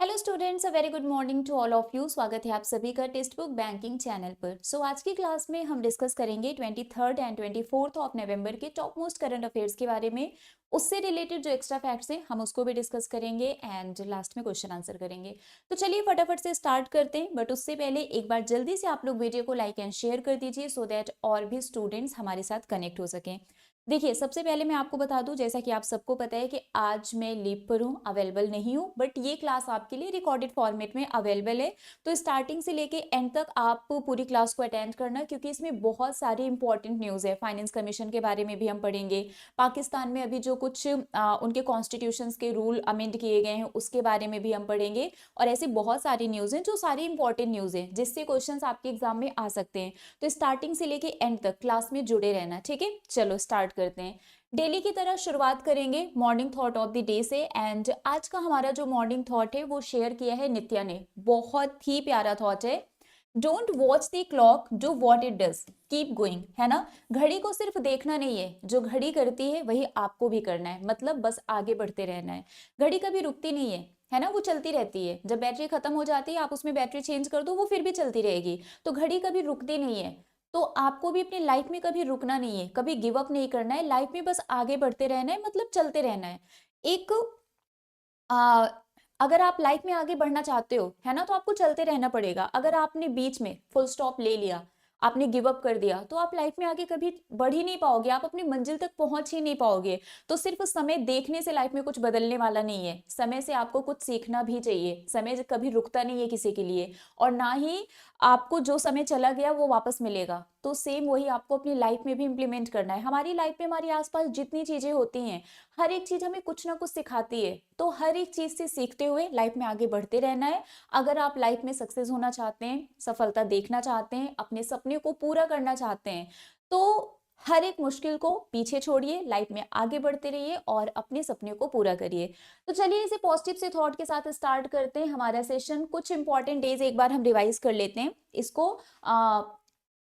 Hello students, a very good morning to all of you. स्वागत है आप सभी का टेक्स्ट बुक बैंकिंग चैनल पर। आज की क्लास में हम डिस्कस करेंगे 23 एंड 24 ऑफ नवंबर के टॉप मोस्ट करंट अफेयर्स के बारे में। उससे रिलेटेड जो एक्स्ट्रा फैक्ट्स हैं हम उसको भी डिस्कस करेंगे एंड लास्ट में क्वेश्चन आंसर करेंगे। तो चलिए फटाफट से स्टार्ट करते हैं, बट उससे पहले एक बार जल्दी से आप लोग वीडियो को लाइक एंड शेयर कर दीजिए सो दैट और भी स्टूडेंट्स हमारे साथ कनेक्ट हो सकें। देखिए, सबसे पहले मैं आपको बता दूं, जैसा कि आप सबको पता है कि आज मैं लीव पर हूं, अवेलेबल नहीं हूं, बट ये क्लास आपके लिए रिकॉर्डेड फॉर्मेट में अवेलेबल है। तो स्टार्टिंग से लेके एंड तक आप पूरी क्लास को अटेंड करना, क्योंकि इसमें बहुत सारी इंपॉर्टेंट न्यूज़ है। फाइनेंस कमीशन के बारे में भी हम पढ़ेंगे, पाकिस्तान में अभी जो कुछ उनके कॉन्स्टिट्यूशन के रूल अमेंड किए गए हैं उसके बारे में भी हम पढ़ेंगे। और ऐसी बहुत सारी न्यूज़ हैं जो सारी इंपॉर्टेंट न्यूज़ है जिससे क्वेश्चन आपके एग्जाम में आ सकते हैं। तो स्टार्टिंग से लेके एंड तक क्लास में जुड़े रहना, ठीक है। चलो स्टार्ट करते हैं। डेली की तरह शुरुआत करेंगे morning thought of the day से। एंड आज का हमारा जो मॉर्निंग थॉट है वो शेयर किया है नित्या ने। बहुत ही प्यारा थॉट है। Don't watch the clock, do what it does, keep going, है ना। घड़ी को सिर्फ देखना नहीं है, जो घड़ी करती है वही आपको भी करना है। मतलब बस आगे बढ़ते रहना है। घड़ी कभी रुकती नहीं है ना, वो चलती रहती है। जब बैटरी खत्म हो जाती है आप उसमें बैटरी चेंज कर दो, वो फिर भी चलती रहेगी। तो घड़ी कभी रुकती नहीं है। तो आपको भी अपनी लाइफ में कभी रुकना नहीं है, कभी गिव अप नहीं करना है। लाइफ में बस आगे बढ़ते रहना है, मतलब चलते रहना है। एक आ, अगर आप लाइफ में आगे बढ़ना चाहते हो, है ना, तो आपको चलते रहना पड़ेगा। अगर आपने बीच में फुल स्टॉप ले लिया, आपने गिव अप कर दिया, तो आप लाइफ में आगे कभी बढ़ ही नहीं पाओगे, आप अपनी मंजिल तक पहुंच ही नहीं पाओगे। तो सिर्फ समय देखने से लाइफ में कुछ बदलने वाला नहीं है। समय से आपको कुछ सीखना भी चाहिए। समय कभी रुकता नहीं है किसी के लिए, और ना ही आपको जो समय चला गया वो वापस मिलेगा। तो सेम वही आपको अपनी लाइफ में भी इंप्लीमेंट करना है। हमारी लाइफ में हमारे आसपास जितनी चीजें होती हैं, हर एक चीज हमें कुछ ना कुछ सिखाती है। तो हर एक चीज से सीखते हुए लाइफ में आगे बढ़ते रहना है। अगर आप लाइफ में सक्सेस होना चाहते हैं, सफलता देखना चाहते हैं, अपने सपने को पूरा करना चाहते हैं, तो हर एक मुश्किल को पीछे छोड़िए, लाइफ में आगे बढ़ते रहिए और अपने सपने को पूरा करिए। तो चलिए इसे पॉजिटिव से थॉट के साथ स्टार्ट करते हैं हमारा सेशन। कुछ इंपॉर्टेंट डेज एक बार हम रिवाइज कर लेते हैं इसको,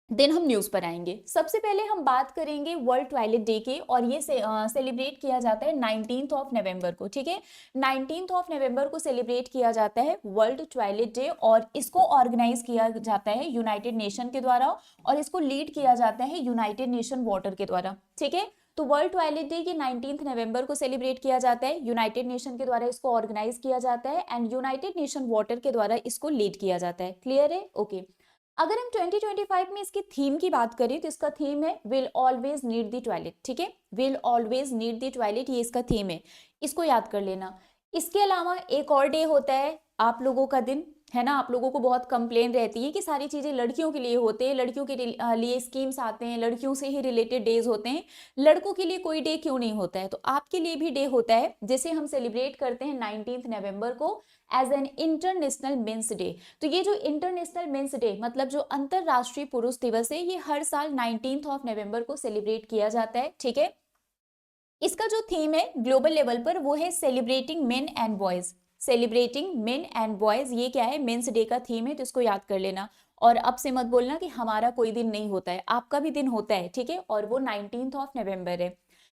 देन हम न्यूज पर आएंगे। सबसे पहले हम बात करेंगे वर्ल्ड टॉयलेट डे के, और ये सेलिब्रेट किया जाता है 19 ऑफ नवंबर को, ठीक है। 19 ऑफ नवंबर को सेलिब्रेट किया जाता है वर्ल्ड टॉयलेट डे, और इसको ऑर्गेनाइज किया जाता है यूनाइटेड नेशन के द्वारा, और इसको लीड किया जाता है यूनाइटेड नेशन वाटर के द्वारा, ठीक है। तो वर्ल्ड टॉयलेट डे ये 19 नवंबर को सेलिब्रेट किया जाता है, यूनाइटेड नेशन के द्वारा इसको ऑर्गेनाइज किया जाता है, एंड यूनाइटेड नेशन वाटर के द्वारा इसको लीड किया जाता है। क्लियर है? ओके। अगर हम 2025 में इसकी थीम की बात करें तो इसका थीम है will always need the toilet, ठीक है। Will always need the toilet, ये इसका थीम है। इसको याद कर लेना। इसके अलावा एक और डे होता है आप लोगों का दिन, है ना। आप लोगों को बहुत कंप्लेन रहती है कि सारी चीजें लड़कियों के लिए होते हैं, लड़कियों के लिए स्कीम्स आते हैं, लड़कियों से ही रिलेटेड डेज होते हैं, लड़कों के लिए कोई डे क्यों नहीं होता है। तो आपके लिए भी डे होता है जिसे हम सेलिब्रेट करते हैं 19 नवंबर को as an international men's day. तो ये जो इंटरनेशनल मेंस डे मतलब जो अंतरराष्ट्रीय पुरुष दिवस है, ये हर साल 19 ऑफ नवंबर को सेलिब्रेट किया जाता है, ठीक है। इसका जो थीम है ग्लोबल लेवल पर वो है celebrating main and boys. Celebrating main and boys, ये क्या है, मेंस डे का थीम है, तो इसको याद कर लेना। और अब से मत बोलना कि हमारा कोई दिन नहीं होता है, आपका भी दिन होता है, ठीक है। और वो 19 ऑफ नवंबर है।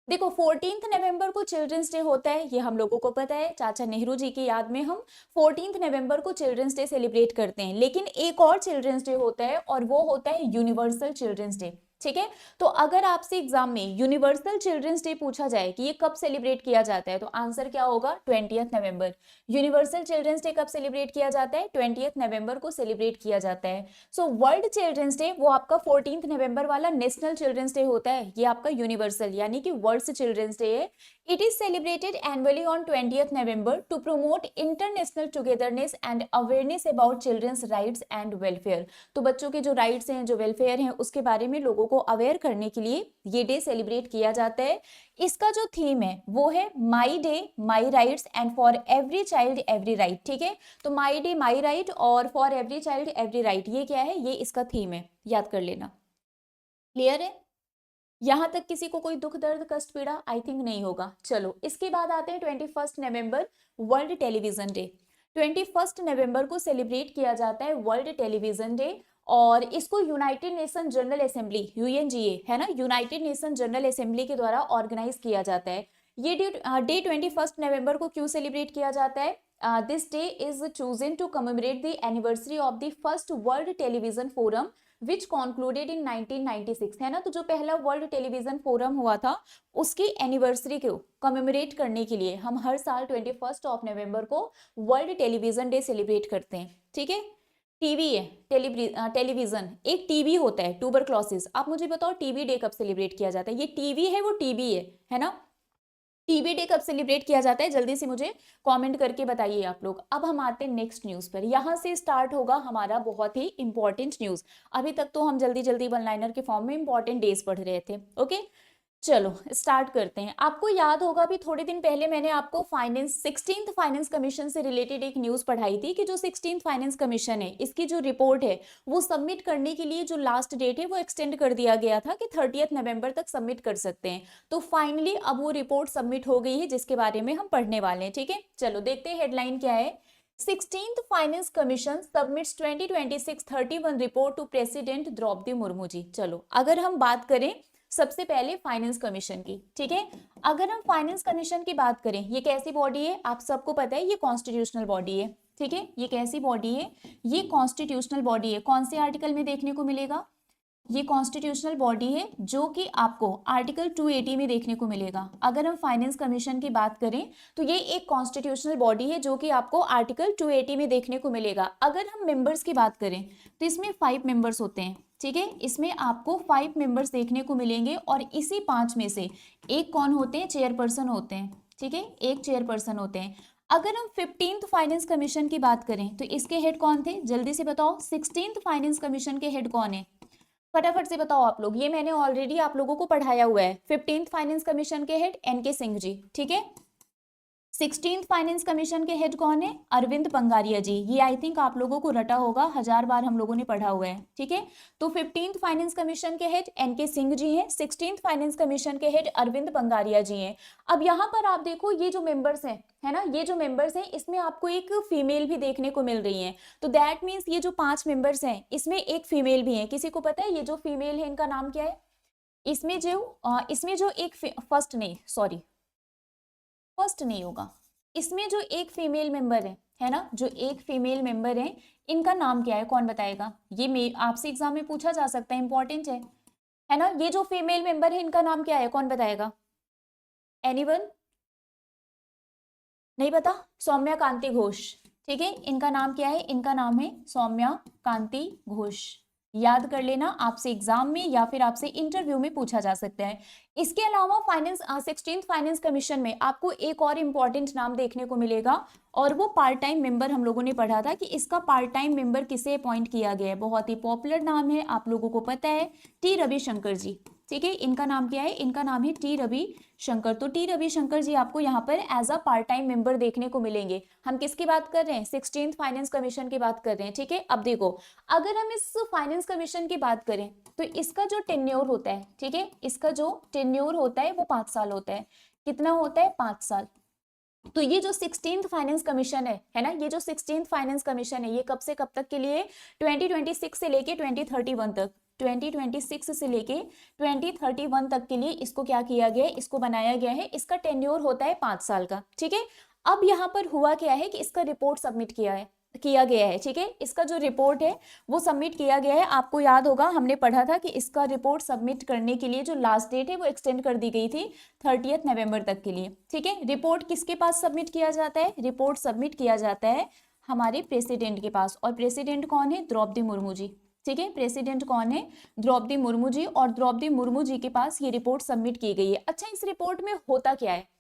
देखो 14 नवंबर को चिल्ड्रंस डे होता है, ये हम लोगों को पता है। चाचा नेहरू जी की याद में हम 14 नवंबर को चिल्ड्रंस डे सेलिब्रेट करते हैं। लेकिन एक और चिल्ड्रंस डे होता है, और वो होता है यूनिवर्सल चिल्ड्रंस डे, ठीक है। तो अगर आपसे एग्जाम में यूनिवर्सल चिल्ड्रंस डे पूछा जाए कि ये कब सेलिब्रेट किया जाता है, तो आंसर क्या होगा? 20 नवंबर। यूनिवर्सल चिल्ड्रंस डे कब सेलिब्रेट किया जाता है? 20 नवंबर को सेलिब्रेट किया जाता है। सो वर्ल्ड चिल्ड्रंस डे वो आपका 14 नवंबर वाला नेशनल चिल्ड्रंस डे होता है, ये आपका यूनिवर्सल यानी कि वर्ल्ड चिल्ड्रंस डे है। It is celebrated annually on 20 November to promote international togetherness and awareness about children's rights and welfare. तो बच्चों के जो राइट्स हैं, जो वेलफेयर हैं, उसके बारे में लोगों को अवेयर करने के लिए ये डे सेलिब्रेट किया जाता है। इसका जो थीम है वो है my day my rights and for every child every right, ठीक है। तो माई डे माई राइट और for every child every right, ये क्या है? ये इसका थीम है, याद कर लेना। क्लियर है? यहां तक किसी को कोई दुख दर्द कष्ट पीड़ा आई थिंक नहीं होगा। चलो इसके बाद आते हैं 21 नवंबर, वर्ल्ड टेलीविजन डे। 21 नवंबर को सेलिब्रेट किया जाता है वर्ल्ड टेलीविजन डे, और इसको United nation general assembly, UNGA, है ना, यूनाइटेड नेशन जनरल असेंबली के द्वारा ऑर्गेनाइज किया जाता है। ये डे 21 नवंबर को क्यों सेलिब्रेट किया जाता है? This day is chosen to commemorate the anniversary of the first world television forum which concluded in 1996, है ना। तो जो पहला वर्ल्ड टेलीविजन फोरम हुआ था उसकी एनिवर्सरी को कमेमोरेट करने के लिए हम हर साल 21 नवंबर को वर्ल्ड टेलीविजन डे सेलिब्रेट करते हैं, ठीक है। टीवी है, टेलीविजन एक टीबी होता है, ट्यूबरक्लोसिस। आप मुझे बताओ टीबी डे कब सेलिब्रेट किया जाता है? ये टीवी है, वो टीबी है ना। टीबी डे कब सेलिब्रेट किया जाता है? जल्दी से मुझे कमेंट करके बताइए आप लोग। अब हम आते हैं नेक्स्ट न्यूज पर। यहां से स्टार्ट होगा हमारा बहुत ही इंपॉर्टेंट न्यूज। अभी तक तो हम जल्दी जल्दी वन लाइनर के फॉर्म में इंपॉर्टेंट डेज पढ़ रहे थे, ओके। चलो स्टार्ट करते हैं। आपको याद होगा भी थोड़े दिन पहले मैंने आपको फाइनेंस 16th फाइनेंस कमीशन से रिलेटेड एक न्यूज पढ़ाई थी कि जो 16th फाइनेंस कमीशन है इसकी जो रिपोर्ट है वो सबमिट करने के लिए जो लास्ट डेट है वो एक्सटेंड कर दिया गया था कि 30 नवंबर तक सबमिट कर सकते हैं। तो फाइनली अब वो रिपोर्ट सबमिट हो गई है जिसके बारे में हम पढ़ने वाले हैं, ठीक है। चलो देखते हैं हेडलाइन क्या है। 16th finance commission submits 2026 31 report to president Draupadi Murmu ji. चलो अगर हम बात करें सबसे पहले फाइनेंस कमीशन की, ठीक है। अगर हम फाइनेंस कमीशन की बात करें, ये कैसी बॉडी है? आप सबको पता है ये कॉन्स्टिट्यूशनल बॉडी है, ठीक है। ये कैसी बॉडी है? ये कॉन्स्टिट्यूशनल बॉडी है। कौन से आर्टिकल में देखने को मिलेगा? ये कॉन्स्टिट्यूशनल बॉडी है जो कि आपको आर्टिकल 280 में देखने को मिलेगा। अगर हम फाइनेंस कमीशन की बात करें तो ये एक कॉन्स्टिट्यूशनल बॉडी है जो कि आपको आर्टिकल 280 में देखने को मिलेगा। अगर हम मेंबर्स की बात करें तो इसमें 5 मेंबर्स होते हैं, ठीक है। इसमें आपको 5 मेंबर्स देखने को मिलेंगे और इसी 5 में से एक कौन होते हैं? चेयरपर्सन होते हैं, ठीक है। एक चेयरपर्सन होते हैं। अगर हम 15th फाइनेंस कमीशन की बात करें तो इसके हेड कौन थे? जल्दी से बताओ। 16th फाइनेंस कमीशन के हेड कौन है? फटाफट से बताओ आप लोग। ये मैंने ऑलरेडी आप लोगों को पढ़ाया हुआ है। 15th फाइनेंस कमीशन के हेड एनके सिंह जी, ठीक है। 16th फाइनेंस कमीशन के हेड कौन है? अरविंद पंगारिया जी। ये आई थिंक आप लोगों को रटा होगा, 1000 बार हम लोगों ने पढ़ा हुआ है, ठीक है। तो 15th फाइनेंस कमीशन के हेड एनके सिंह जी हैं, 16th फाइनेंस कमीशन के हेड अरविंद पंगारिया जी हैं। अब यहाँ पर आप देखो ये जो मेंबर्स हैं, है ना, ये जो मेंबर्स हैं इसमें आपको एक फीमेल भी देखने को मिल रही है। तो दैट मीन्स ये जो 5 मेंबर्स हैं इसमें एक फीमेल भी है। किसी को पता है ये जो फीमेल है इनका नाम क्या है? इसमें जो एक फर्स्ट नहीं होगा। इसमें जो एक फीमेल मेंबर है ना, जो एक फीमेल मेंबर है इनका नाम क्या है? कौन बताएगा? ये आपसे एग्जाम में पूछा जा सकता है, इंपॉर्टेंट है ना। ये जो फीमेल मेंबर है इनका नाम क्या है? कौन बताएगा? एनीवन? नहीं पता? सौम्या कांति घोष, ठीक है। इनका नाम क्या है? इनका नाम है सौम्या कांति घोष। याद कर लेना, आपसे एग्जाम में या फिर आपसे इंटरव्यू में पूछा जा सकता है। इसके अलावा 16th फाइनेंस कमीशन में आपको एक और इंपॉर्टेंट नाम देखने को मिलेगा और वो पार्ट टाइम मेंबर हम लोगों ने पढ़ा था कि इसका पार्ट टाइम मेंबर किसे अपॉइंट किया गया है। बहुत ही पॉपुलर नाम है, आप लोगों को पता है, टी रविशंकर जी, ठीक है। इनका नाम क्या है? इनका नाम है टी रविशंकर। तो टी रविशंकर जी आपको यहाँ पर as a part time member देखने को मिलेंगे। हम किसकी बात कर रहे हैं? 16th फाइनेंस कमीशन की बात कर रहे हैं, ठीक है। अब देखो, अगर हम इस फाइनेंस कमीशन की बात करें तो इसका जो टेन्योर होता है, ठीक है, इसका जो टेन्योर होता है वो 5 साल होता है। कितना होता है? 5 साल। तो ये जो 16th फाइनेंस कमीशन है ना, ये जो 16th फाइनेंस कमीशन है ये कब से कब तक के लिए? 2026 से लेके 2031 तक, 2026 से लेके 2031 तक के लिए इसको क्या किया गया है? इसको बनाया गया है। इसका टेन्योर होता है 5 साल का, ठीक है। अब यहाँ पर हुआ क्या है कि इसका रिपोर्ट सबमिट किया गया है, ठीक है। इसका जो रिपोर्ट है वो सबमिट किया गया है। आपको याद होगा हमने पढ़ा था कि इसका रिपोर्ट सबमिट करने के लिए जो लास्ट डेट है वो एक्सटेंड कर दी गई थी 30 नवंबर तक के लिए, ठीक है। रिपोर्ट किसके पास सबमिट किया जाता है? रिपोर्ट सबमिट किया जाता है हमारे प्रेसिडेंट के पास। और प्रेसिडेंट कौन है? द्रौपदी मुर्मू जी, ठीक है। प्रेसिडेंट कौन है? द्रौपदी मुर्मू जी। और द्रौपदी मुर्मू जी के पास ये रिपोर्ट सबमिट की गई है। अच्छा, इस रिपोर्ट में होता क्या है?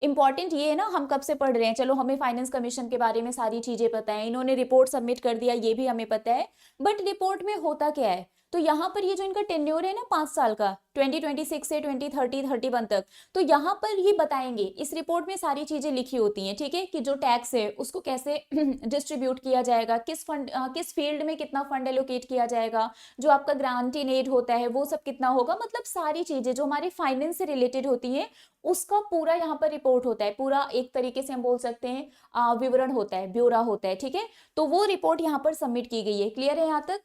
इंपॉर्टेंट ये है ना, हम कब से पढ़ रहे हैं। चलो हमें फाइनेंस कमीशन के बारे में सारी चीजें पता है, इन्होंने रिपोर्ट सबमिट कर दिया ये भी हमें पता है, बट रिपोर्ट में होता क्या है? तो यहाँ पर ये जो इनका टेन्योर है ना 5 साल का, 2026 से 2031 तक, तो यहाँ पर ये बताएंगे। इस रिपोर्ट में सारी चीजें लिखी होती हैं, ठीक है, कि जो टैक्स है उसको कैसे डिस्ट्रीब्यूट किया जाएगा, किस फील्ड में कितना फंड एलोकेट किया जाएगा, जो आपका ग्रांट इन एड होता है वो सब कितना होगा, मतलब सारी चीजें जो हमारी फाइनेंस से रिलेटेड होती है उसका पूरा यहाँ पर रिपोर्ट होता है। पूरा एक तरीके से हम बोल सकते हैं विवरण होता है, ब्यौरा होता है, ठीक है। तो वो रिपोर्ट यहाँ पर सबमिट की गई है। क्लियर है यहाँ तक?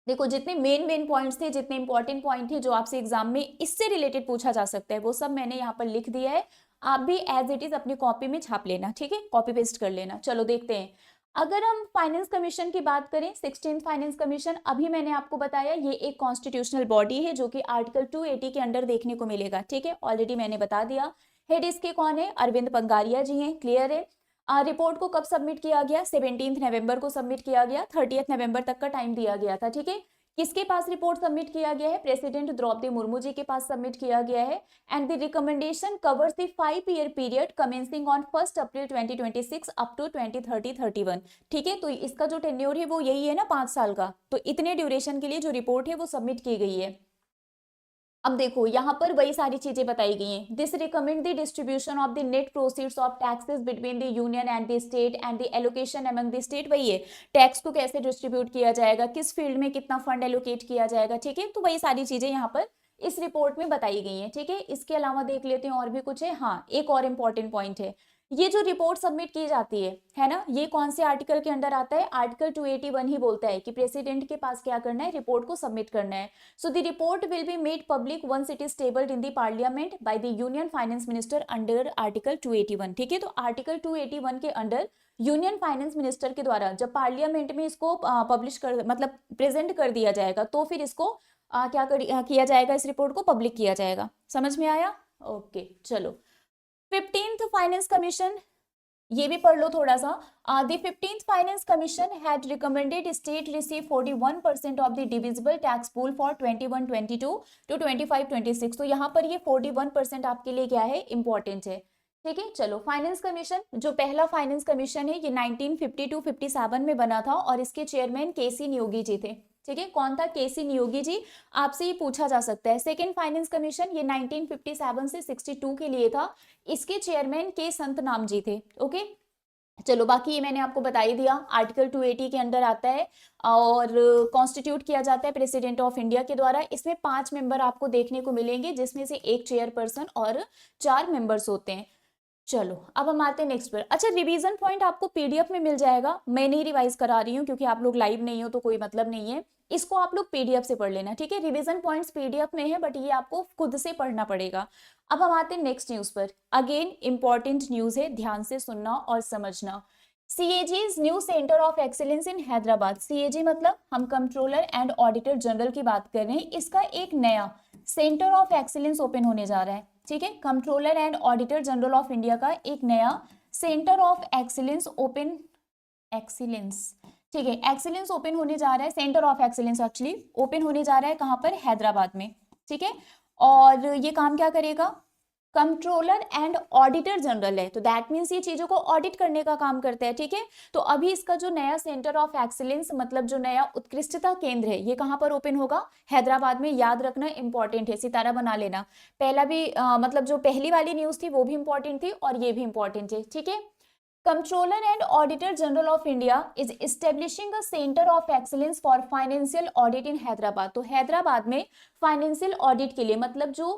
देखो जितने मेन पॉइंट्स थे, जितने इंपॉर्टेंट पॉइंट थे जो आपसे एग्जाम में इससे रिलेटेड पूछा जा सकता है, वो सब मैंने यहाँ पर लिख दिया है। आप भी एज इट इज अपनी कॉपी में छाप लेना, ठीक है, कॉपी पेस्ट कर लेना। चलो देखते हैं। अगर हम फाइनेंस कमीशन की बात करें, 16th फाइनेंस कमीशन, अभी मैंने आपको बताया ये एक कॉन्स्टिट्यूशनल बॉडी है जो कि आर्टिकल 280 के अंडर देखने को मिलेगा, ठीक है, ऑलरेडी मैंने बता दिया। हेड इसके कौन है? अरविंद पंगारिया जी हैं, क्लियर है। रिपोर्ट को कब सबमिट किया गया? 17 नवंबर को सबमिट किया गया, 30 नवंबर तक का टाइम दिया गया था, ठीक है। किसके पास रिपोर्ट सबमिट किया गया है? प्रेसिडेंट द्रौपदी मुर्मू जी के पास सबमिट किया गया है। And the recommendation covers the 5 year period commencing on 1 April 2026 up to 2030-31, ठीक है। तो इसका जो टेन्योर है वो यही है ना, 5 साल का। तो इतने ड्यूरेशन के लिए जो रिपोर्ट है वो सबमिट की गई है। अब देखो यहाँ पर वही सारी चीजें बताई गई हैं। This recommend the distribution of the net proceeds of taxes between the union and the state and the allocation among the state. वही है, टैक्स को कैसे डिस्ट्रीब्यूट किया जाएगा, किस फील्ड में कितना फंड एलोकेट किया जाएगा, ठीक है। तो वही सारी चीजें यहाँ पर इस रिपोर्ट में बताई गई हैं, ठीक है। इसके अलावा देख लेते हैं और भी कुछ है। हाँ, एक और इंपॉर्टेंट पॉइंट है, ये जो रिपोर्ट सबमिट की जाती है ना, ये कौन से आर्टिकल के अंडर आता है? आर्टिकल 281 ही बोलता है कि प्रेसिडेंट के पास क्या करना है? रिपोर्ट को सबमिट करना है। So the report will be made public once it is tabled in the parliament by the union finance minister under article 281, ठीक है। तो आर्टिकल 281 के अंडर यूनियन फाइनेंस मिनिस्टर के द्वारा जब पार्लियामेंट में इसको पब्लिश कर मतलब प्रेजेंट कर दिया जाएगा, तो फिर इसको किया जाएगा, इस रिपोर्ट को पब्लिक किया जाएगा। समझ में आया? ओके, चलो। 15th फाइनेंस कमीशन, ये भी पढ़ लो थोड़ा सा। The 15th finance commission had recommended state receive 41% of the divisible tax pool for 21-22 to 25-26। तो यहाँ पर ये 41% आपके लिए क्या है? इंपॉर्टेंट है, ठीक है। चलो, फाइनेंस कमीशन, जो पहला फाइनेंस कमीशन है ये 1950-57 में बना था और इसके चेयरमैन केसी नियोगी जी थे, ठीक है। कौन था? केसी नियोगी जी। आपसे ये पूछा जा सकता है। सेकेंड फाइनेंस कमीशन ये 1957 से 62 के लिए था, इसके चेयरमैन के संत नाम जी थे, ओके। चलो, बाकी ये मैंने आपको बता ही दिया, आर्टिकल 280 के अंडर आता है और कॉन्स्टिट्यूट किया जाता है प्रेसिडेंट ऑफ इंडिया के द्वारा। इसमें 5 मेंबर आपको देखने को मिलेंगे, जिसमें से एक चेयरपर्सन और 4 मेंबर्स होते हैं। चलो, अब हम आते हैं नेक्स्ट पर। अच्छा, रिवीजन पॉइंट आपको पीडीएफ में मिल जाएगा, मैं नहीं रिवाइज करा रही हूँ क्योंकि आप लोग लाइव नहीं हो तो कोई मतलब नहीं है। इसको आप लोग पीडीएफ से पढ़ लेना, ठीक है। रिवीजन पॉइंट्स पीडीएफ में है, बट ये आपको खुद से पढ़ना पड़ेगा। अब हम आते हैं नेक्स्ट न्यूज पर। अगेन इंपॉर्टेंट न्यूज है, ध्यान से सुनना और समझना। CAG's new centre of excellence in Hyderabad. CAG मतलब हम कंट्रोलर एंड ऑडिटर जनरल की बात कर रहे हैं। इसका एक नया सेंटर ऑफ एक्सीलेंस ओपन होने जा रहा है, ठीक है। Controller and auditor general of India का एक नया centre of excellence open, excellence, ठीक है, एक्सीलेंस ओपन होने जा रहा है। Centre of excellence actually open होने जा रहा है कहां पर? हैदराबाद में, ठीक है। और ये काम क्या करेगा? कंट्रोलर एंड ऑडिटर जनरल है, तो दैट मीन्स ये चीजों को ऑडिट करने का काम करता है, ठीक है। तो अभी इसका जो नया सेंटर ऑफ एक्सीलेंस मतलब जो नया उत्कृष्टता केंद्र है, ये कहां पर ओपन होगा? हैदराबाद में। याद रखना, इंपॉर्टेंट है, सितारा बना लेना। पहला भी मतलब जो पहली वाली न्यूज थी वो भी इंपॉर्टेंट थी और ये भी इंपॉर्टेंट है, ठीक है। Comptroller and Auditor General of India is establishing a center of excellence for financial audit in Hyderabad। तो हैदराबाद में फाइनेंशियल ऑडिट के लिए मतलब जो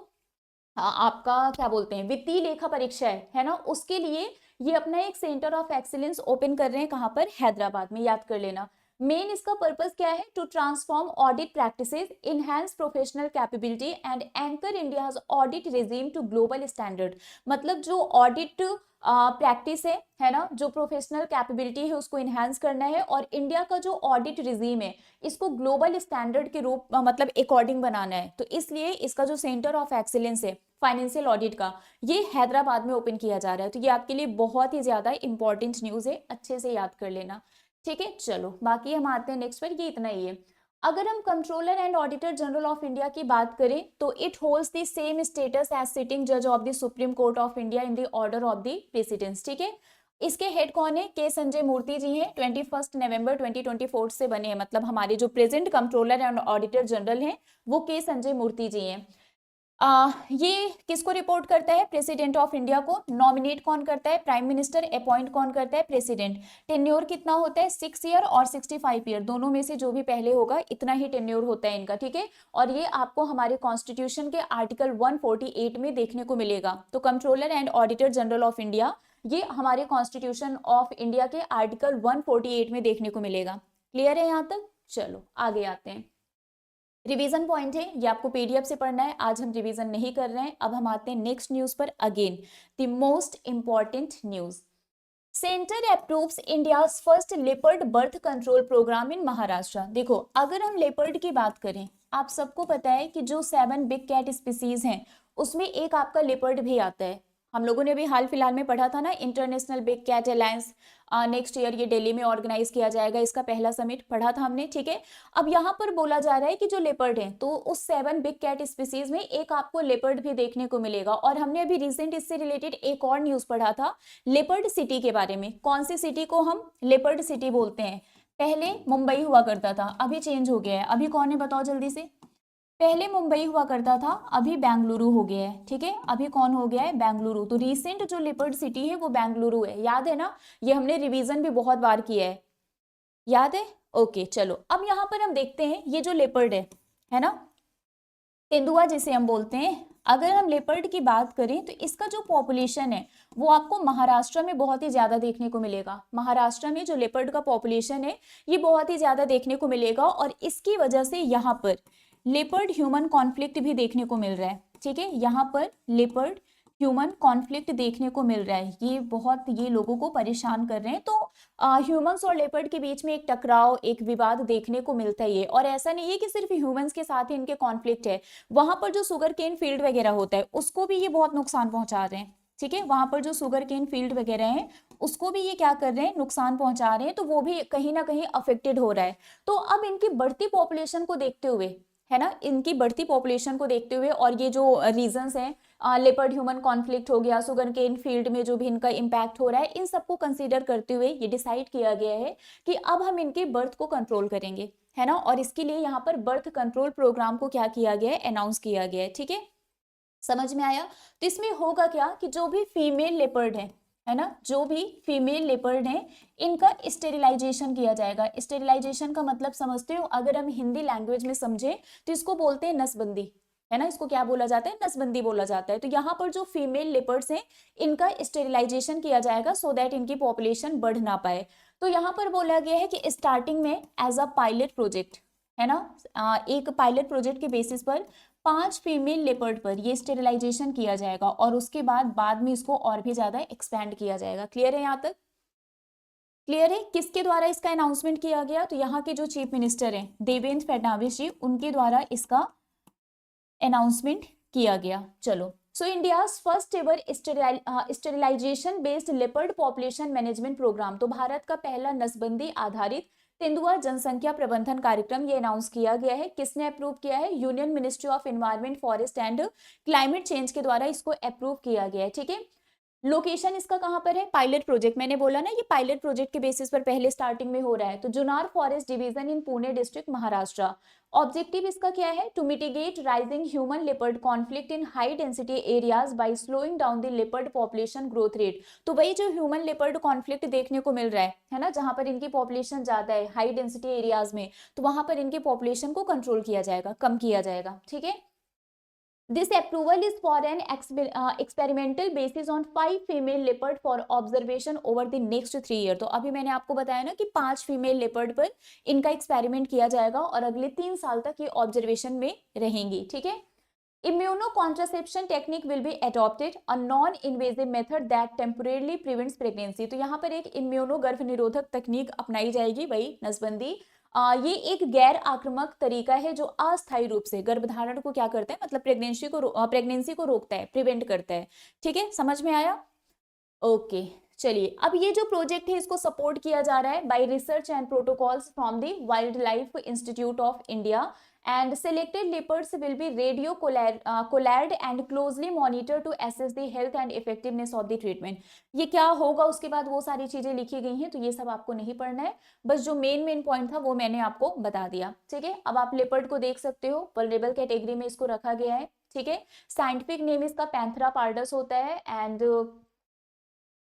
आपका क्या बोलते हैं, वित्तीय लेखा परीक्षा है ना, उसके लिए ये अपना एक सेंटर ऑफ एक्सीलेंस ओपन कर रहे हैं कहां पर? हैदराबाद में। याद कर लेना। मेन इसका पर्पस क्या है? To transform audit practices, enhance professional capability and anchor India's audit regime to global standard. मतलब जो ऑडिट प्रैक्टिस है ना, जो प्रोफेशनल कैपेबिलिटी है उसको इनहैंस करना है और इंडिया का जो ऑडिट रिजीम है इसको ग्लोबल स्टैंडर्ड के रूप मतलब अकॉर्डिंग बनाना है। तो इसलिए इसका जो सेंटर ऑफ एक्सीलेंस है फाइनेंशियल ऑडिट का, ये हैदराबाद में ओपन किया जा रहा है। तो ये आपके लिए बहुत ही ज्यादा इंपॉर्टेंट न्यूज है, अच्छे से याद कर लेना, ठीक है। चलो, बाकी हम आते हैं नेक्स्ट पर, ये इतना ही है। अगर हम controller and auditor general of India की बात करें तो it holds the same status as sitting जज of the supreme court of India in the order of the precedence, ठीक है। इसके हेड कौन है? के संजय मूर्ति जी हैं। 21 नवंबर 2024 से बने हैं, मतलब हमारे जो present controller and auditor general हैं वो के संजय मूर्ति जी हैं। ये किसको रिपोर्ट करता है? प्रेसिडेंट ऑफ इंडिया को। नॉमिनेट कौन करता है? Prime minister. अपॉइंट कौन करता है? प्रेसिडेंट। टेन्योर कितना होता है? 6 ईयर और 65 ईयर, दोनों में से जो भी पहले होगा इतना ही टेन्योर होता है इनका, ठीक है। और ये आपको हमारे कॉन्स्टिट्यूशन के आर्टिकल 148 में देखने को मिलेगा। तो controller and auditor general of India ये हमारे कॉन्स्टिट्यूशन ऑफ इंडिया के आर्टिकल 148 में देखने को मिलेगा। क्लियर है यहाँ तक? चलो आगे आते हैं। रिवीजन पॉइंट है, ये आपको पीडीएफ से पढ़ना है, आज हम रिवीजन नहीं कर रहे हैं। अब हम आते हैं नेक्स्ट न्यूज पर, again the most important news. Centre approves India's first leopard birth control programme in Maharashtra. देखो, अगर हम लेपर्ड की बात करें, आप सबको पता है कि जो 7 बिग कैट स्पीसीज हैं उसमें एक आपका लेपर्ड भी आता है। हम लोगों ने अभी हाल फिलहाल में पढ़ा था ना, international big cat alliance next year ये दिल्ली में ऑर्गेनाइज किया जाएगा, इसका पहला समिट पढ़ा था हमने, ठीक है। अब यहाँ पर बोला जा रहा है कि जो लेपर्ड है, तो उस 7 बिग कैट स्पीसीज में एक आपको लेपर्ड भी देखने को मिलेगा। और हमने अभी रिसेंट इससे रिलेटेड एक और न्यूज पढ़ा था लेपर्ड सिटी के बारे में। कौन सी सिटी को हम लेपर्ड सिटी बोलते हैं? पहले मुंबई हुआ करता था, अभी चेंज हो गया है। अभी कौन है बताओ जल्दी से? पहले मुंबई हुआ करता था, अभी बेंगलुरु हो गया है, ठीक है। अभी कौन हो गया है? बेंगलुरु। तो रिसेंट जो लेपर्ड सिटी है वो बेंगलुरु है, याद है ना? ये हमने रिवीजन भी बहुत बार किया है, याद है? ओके चलो, अब यहाँ पर हम देखते हैं ये जो लेपर्ड है ना, तेंदुआ जिसे हम बोलते हैं। अगर हम लेपर्ड की बात करें तो इसका जो पॉपुलेशन है वो आपको महाराष्ट्र में बहुत ही ज्यादा देखने को मिलेगा। महाराष्ट्र में जो लेपर्ड का पॉपुलेशन है ये बहुत ही ज्यादा देखने को मिलेगा, और इसकी वजह से यहाँ पर लेपर्ड ह्यूमन कॉन्फ्लिक्ट भी देखने को मिल रहा है, ठीक है। यहाँ पर लेपर्ड ह्यूमन कॉन्फ्लिक्ट देखने को मिल रहा है, ये लोगों को परेशान कर रहे हैं। तो ह्यूमंस और लेपर्ड के बीच में एक टकराव, एक विवाद देखने को मिलता ही है। और ऐसा नहीं है कि सिर्फ ह्यूमंस के साथ ही इनके कॉन्फ्लिक्ट है, वहां पर जो शुगर केन फील्ड वगैरह होता है उसको भी ये बहुत नुकसान पहुंचा रहे हैं, ठीक है। वहां पर जो शुगर केन फील्ड वगैरह है उसको भी ये क्या कर रहे हैं? नुकसान पहुंचा रहे हैं, तो वो भी कहीं ना कहीं अफेक्टेड हो रहा है। तो अब इनकी बढ़ती पॉपुलेशन को देखते हुए, है ना, इनकी बढ़ती पॉपुलेशन को देखते हुए, और ये जो रीजंस हैं, लेपर्ड ह्यूमन कॉन्फ्लिक्ट हो गया, शुगर केन फील्ड में जो भी इनका इम्पैक्ट हो रहा है, इन सबको कंसीडर करते हुए ये डिसाइड किया गया है कि अब हम इनके बर्थ को कंट्रोल करेंगे, है ना। और इसके लिए यहाँ पर बर्थ कंट्रोल प्रोग्राम को क्या किया गया है? अनाउंस किया गया है, ठीक है। समझ में आया? तो इसमें होगा क्या कि जो भी फीमेल लेपर्ड है ना, जो भी फीमेल लेपर्ड है इनका स्टेरिलाइजेशन किया जाएगा। स्टेरिलाइजेशन का मतलब समझते हो? अगर हम हिंदी लैंग्वेज में समझे तो इसको बोलते हैं नसबंदी, है ना। इसको क्या बोला जाता है? नसबंदी बोला जाता है। तो यहाँ पर जो फीमेल लेपर्ड्स हैं इनका स्टेरिलाइजेशन किया जाएगा, सो दैट इनकी पॉपुलेशन बढ़ ना पाए। तो यहाँ पर बोला गया है कि स्टार्टिंग में एज अ पायलट प्रोजेक्ट, है ना, एक पायलट प्रोजेक्ट के बेसिस पर 5 फीमेल लेपर्ड पर ये स्टेरिलाइजेशन किया जाएगा, और उसके बाद में इसको और भी ज्यादा एक्सपेंड किया जाएगा। क्लियर है यहाँ तक? क्लियर है? किसके द्वारा इसका अनाउंसमेंट किया गया? तो यहाँ के जो चीफ मिनिस्टर हैं देवेंद्र फडणवीस जी, उनके द्वारा इसका अनाउंसमेंट किया गया। चलो, so India's first ever sterilisation based leopard population management programme, तो भारत का पहला नसबंदी आधारित तेंदुआ जनसंख्या प्रबंधन कार्यक्रम ये अनाउंस किया गया है। किसने अप्रूव किया है? Union ministry of environment, forest and climate change के द्वारा इसको अप्रूव किया गया है, ठीक है। लोकेशन इसका कहां पर है? पायलट प्रोजेक्ट, मैंने बोला ना ये पायलट प्रोजेक्ट के बेसिस पर पहले स्टार्टिंग में हो रहा है। तो Junnar forest division in Pune district, Maharashtra. Objective इसका क्या है? To mitigate rising human leopard conflict in high density areas by slowing down the leopard population growth rate. तो वही जो ह्यूमन लेपर्ड कॉन्फ्लिक्ट देखने को मिल रहा है ना, जहां पर इनकी पॉपुलेशन ज्यादा है हाई डेंसिटी एरियाज में, तो वहां पर इनकी पॉपुलेशन को कंट्रोल किया जाएगा, कम किया जाएगा, ठीक है। This approval is for an experimental basis on 5 female leopard for observation over the next 3 year। तो अभी मैंने आपको बताया ना कि 5 फीमेल लेपर्ड पर इनका एक्सपेरिमेंट किया जाएगा, और अगले 3 साल तक ये ऑब्जर्वेशन में रहेंगी, ठीक है। Immuno contraception technique will be adopted, a non invasive method that temporarily prevents pregnancy. तो यहाँ पर एक इम्यूनो गर्भ निरोधक तकनीक अपनाई जाएगी, वही नसबंदी। ये एक गैर आक्रामक तरीका है जो अस्थायी रूप से गर्भधारण को क्या करता है, मतलब प्रेगनेंसी को रोकता है, प्रिवेंट करता है, ठीक है। समझ में आया? ओके चलिए, अब ये जो प्रोजेक्ट है इसको सपोर्ट किया जा रहा है bye research and protocols from the wild life institute of India, and selected leopards will be radio collared and closely monitored to assess the health and effectiveness of the treatment। ये क्या होगा उसके बाद वो सारी चीजें लिखी गई हैं, तो ये सब आपको नहीं पढ़ना है, बस जो मेन पॉइंट था वो मैंने आपको बता दिया, ठीक है। अब आप लेपर्ड को देख सकते हो, वल्नरेबल कैटेगरी में इसको रखा गया है, ठीक है। साइंटिफिक नेम इसका पैंथरा पार्डस होता है। एंड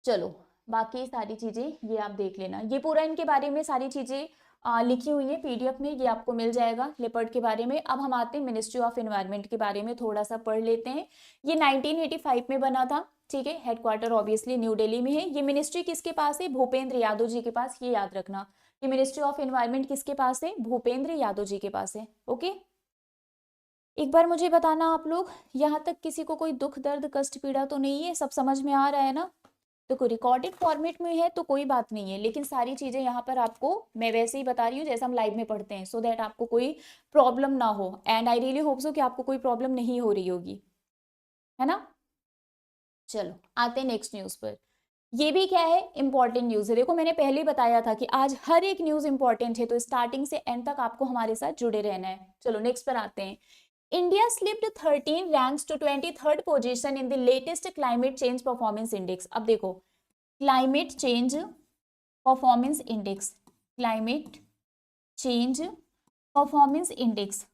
चलो, बाकी सारी चीजें ये आप देख लेना, ये पूरा इनके बारे में सारी चीजें लिखी हुई है पीडीएफ में, ये आपको मिल जाएगा लेपर्ड के बारे में। अब हम आते हैं मिनिस्ट्री ऑफ एनवायरनमेंट के बारे में, थोड़ा सा पढ़ लेते हैं। ये 1985 में बना था, ठीक है। हेडक्वार्टर ऑब्वियसली न्यू दिल्ली में है। ये मिनिस्ट्री किसके पास है? भूपेंद्र यादव जी के पास, ये याद रखना। ये मिनिस्ट्री ऑफ एनवायरनमेंट किसके पास है? भूपेंद्र यादव जी के पास है, ओके। एक बार मुझे बताना आप लोग, यहाँ तक किसी को कोई दुख दर्द कष्ट पीड़ा तो नहीं है, सब समझ में आ रहा है ना? देखो रिकॉर्डेड फॉर्मेट में है तो कोई बात नहीं है, लेकिन सारी चीजें यहाँ पर आपको मैं वैसे ही बता रही हूँ जैसे हम लाइव में पढ़ते हैं, सो दैट आपको कोई प्रॉब्लम ना हो, and I really hope so कि आपको कोई प्रॉब्लम नहीं हो रही होगी, है ना? चलो आते हैं नेक्स्ट न्यूज पर। ये भी क्या है, इंपॉर्टेंट न्यूज है। देखो मैंने पहले ही बताया था कि आज हर एक न्यूज इंपॉर्टेंट है, तो स्टार्टिंग से एंड तक आपको हमारे साथ जुड़े रहना है। चलो नेक्स्ट पर आते हैं। India slipped 13 ranks to 23rd position in the latest climate change performance index। अब देखो climate change performance index, climate change performance index,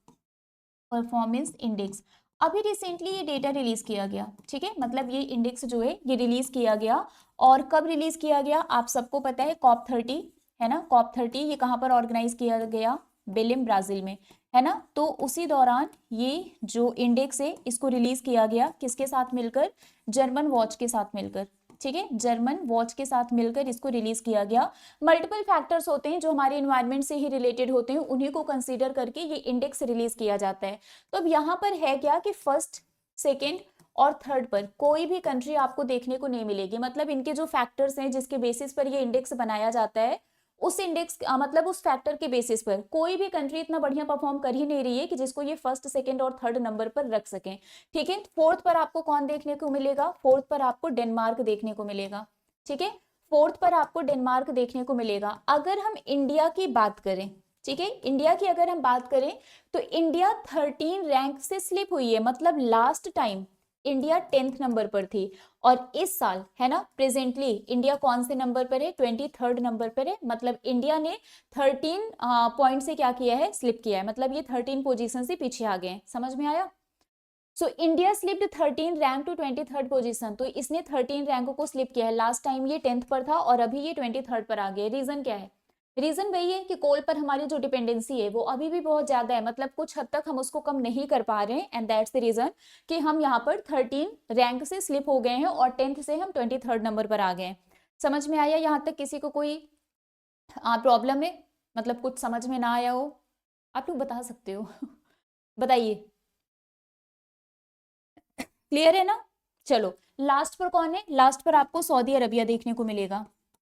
performance index अभी रिसेंटली ये डेटा रिलीज किया गया, ठीक है, मतलब ये इंडेक्स जो है ये रिलीज किया गया। और कब रिलीज किया गया आप सबको पता है, COP30 है ना, COP30 ये कहाँ पर ऑर्गेनाइज किया गया, बेलिम ब्राजील में, है ना? तो उसी दौरान ये जो इंडेक्स है इसको रिलीज किया गया, किसके साथ मिलकर, जर्मन वॉच के साथ मिलकर, ठीक है, जर्मन वॉच के साथ मिलकर इसको रिलीज किया गया। मल्टीपल फैक्टर्स होते हैं जो हमारे इन्वायरमेंट से ही रिलेटेड होते हैं, उन्हीं को कंसीडर करके ये इंडेक्स रिलीज किया जाता है। तो अब यहाँ पर है क्या कि फर्स्ट, सेकेंड और थर्ड पर कोई भी कंट्री आपको देखने को नहीं मिलेगी, मतलब इनके जो फैक्टर्स हैं जिसके बेसिस पर ये इंडेक्स बनाया जाता है, उस इंडेक्स मतलब उस फैक्टर के बेसिस पर कोई भी कंट्री इतना बढ़िया परफॉर्म कर ही नहीं रही है कि जिसको ये फर्स्ट, सेकंड और थर्ड नंबर पर रख सकें, ठीक है। फोर्थ पर आपको कौन देखने को मिलेगा, फोर्थ पर आपको डेनमार्क देखने को मिलेगा, ठीक है, फोर्थ पर आपको डेनमार्क देखने को मिलेगा। अगर हम इंडिया की बात करें, ठीक है, इंडिया की अगर हम बात करें तो इंडिया 13 रैंक से स्लिप हुई है, मतलब last time India 10th number पर थी, और इस साल है ना प्रेजेंटली इंडिया कौन से नंबर पर है, 23rd नंबर पर है। मतलब इंडिया ने 13 पॉइंट से क्या किया है, स्लिप किया है, मतलब ये 13 पोजीशन से पीछे आ गए हैं। समझ में आया? So India slipped 13 rank to 23rd position, तो इसने 13 रैंकों को स्लिप किया है। लास्ट टाइम ये 10th पर था और अभी ये 23rd पर आ गया। रीजन क्या है? रीजन वही है कि कोल पर हमारी जो डिपेंडेंसी है वो अभी भी बहुत ज्यादा है, मतलब कुछ हद तक हम उसको कम नहीं कर पा रहे हैं, एंड दैट्स द रीजन कि हम यहाँ पर 13 रैंक से स्लिप हो गए हैं और 10th से हम 23rd नंबर पर आ गए हैं। समझ में आया? यहाँ तक किसी को कोई प्रॉब्लम है, मतलब कुछ समझ में ना आया हो, आप लोग बता सकते हो बताइए, क्लियर है ना? चलो लास्ट पर कौन है, लास्ट पर आपको सऊदी अरबिया देखने को मिलेगा।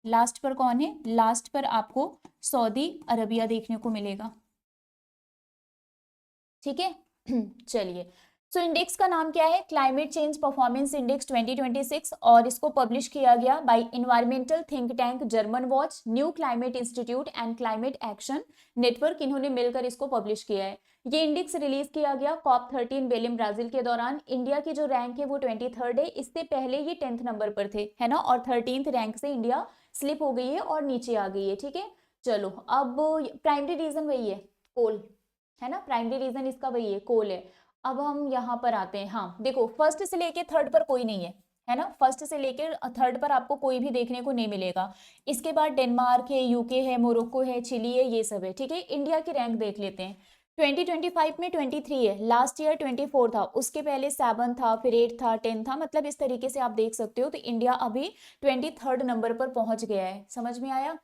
लास्ट पर कौन है, लास्ट पर आपको सऊदी अरबिया देखने को मिलेगा, ठीक है चलिए, सो इंडेक्स का नाम क्या है, क्लाइमेट चेंज परफॉर्मेंस इंडेक्स 2026, और इसको पब्लिश किया गया by environmental think tank German Watch, new climate institute and climate action network, इन्होंने मिलकर इसको पब्लिश किया है। ये इंडेक्स रिलीज किया गया COP13 बेलिम ब्राजील के दौरान। इंडिया की जो रैंक है वो 23rd है, इससे पहले ये 10th नंबर पर थे, है ना, और 13th रैंक से इंडिया स्लिप हो गई है और नीचे आ गई है, ठीक है। चलो अब प्राइमरी रीजन वही है, कोल, है ना, प्राइमरी रीजन इसका वही है, कोल है। अब हम यहाँ पर आते हैं, हाँ देखो फर्स्ट से लेके थर्ड पर कोई नहीं है ना, फर्स्ट से लेकर थर्ड पर आपको कोई भी देखने को नहीं मिलेगा। इसके बाद डेनमार्क है, यूके है, मोरक्को है, चिली है, ये सब है, ठीक है। इंडिया की रैंक देख लेते हैं। 2025 में 23 है, लास्ट ईयर 24 था, उसके पहले 7 था, फिर 8 था, 10 था, मतलब इस तरीके से आप देख सकते हो। तो इंडिया अभी 23rd नंबर पर पहुंच गया है। समझ में आया?